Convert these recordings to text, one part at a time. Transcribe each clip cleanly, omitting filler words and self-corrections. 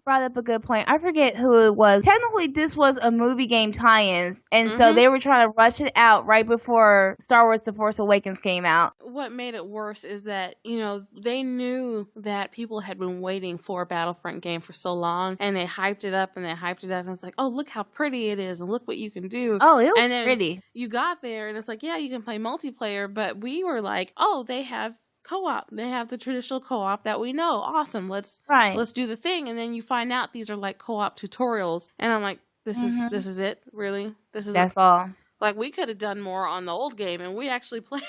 brought up a good point. I forget who it was. Technically, this was a movie game tie-ins, and so they were trying to rush it out right before Star Wars The Force Awakens came out. What made it worse is that, they knew that people had been waiting for a Battlefront game for so long, and they hyped it up, and it's like, oh, look how pretty it is, and look what you can do. Oh, it was pretty. You got there, and it's like, yeah, you can play multiplayer, but we were like, oh, they have co-op. They have the traditional co-op that we know. Awesome. Let's do the thing. And then you find out these are like co-op tutorials. And I'm like, this is it? Really? That's all. Like, we could have done more on the old game, and we actually played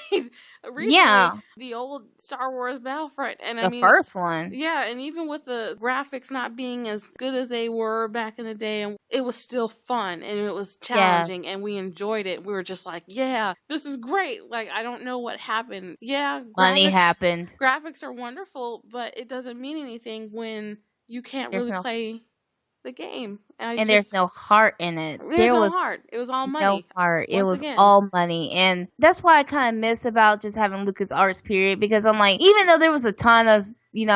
recently the old Star Wars Battlefront. And the first one. Yeah, and even with the graphics not being as good as they were back in the day, and it was still fun, and it was challenging, and we enjoyed it. We were just like, yeah, this is great. Like, I don't know what happened. Yeah, money happened. Graphics are wonderful, but it doesn't mean anything when you can't really play the game. And there's no heart in it. There was no heart. It was all money. No heart. It was all money. And that's why I kind of miss about just having LucasArts, period. Because I'm like, even though there was a ton of,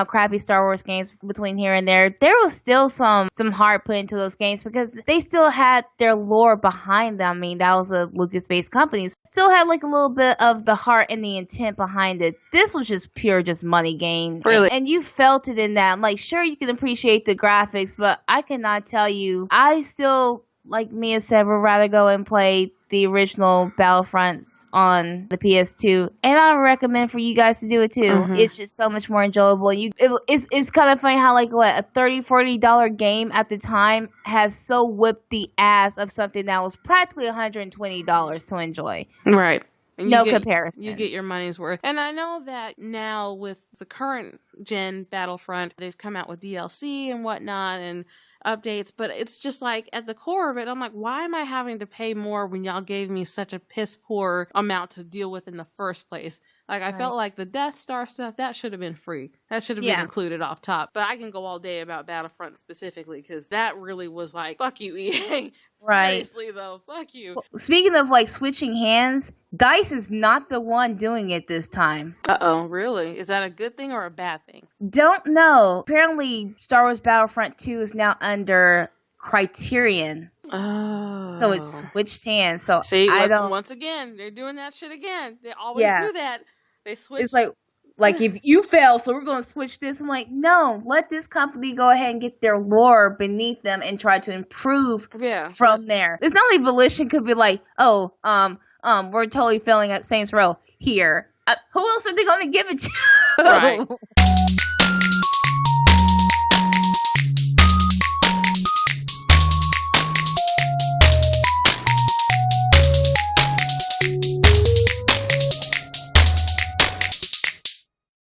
crappy Star Wars games between here and there was still some heart put into those games because they still had their lore behind them. I mean, that was a Lucas-based company. Still had like a little bit of the heart and the intent behind it. This was just pure money game. Really? And you felt it in that. I'm like, sure, you can appreciate the graphics, but I cannot tell you, I still, like Mia said, would rather go and play the original Battlefronts on the PS2, and I recommend for you guys to do it too. It's just so much more enjoyable. It's kind of funny how like a $30-$40 game at the time has so whipped the ass of something that was practically $120 to enjoy. Right. And no comparison. You get your money's worth. And I know that now with the current gen Battlefront, they've come out with DLC and whatnot and updates, but it's just like at the core of it, I'm like, why am I having to pay more when y'all gave me such a piss poor amount to deal with in the first place? Like, I felt like the Death Star stuff, that should have been free. That should have been included off top. But I can go all day about Battlefront specifically, because that really was like, fuck you, EA. Seriously, though, fuck you. Well, speaking of, like, switching hands, DICE is not the one doing it this time. Uh-oh, really? Is that a good thing or a bad thing? Don't know. Apparently, Star Wars Battlefront 2 is now under Criterion. Oh. So it's switched hands. So see, once again, they're doing that shit again. They always do that. They switch. It's like if you fail, so we're going to switch this. I'm like, no, let this company go ahead and get their lore beneath them and try to improve from there. There's not like Volition could be like, oh, we're totally failing at Saints Row here. Who else are they going to give it to? Right.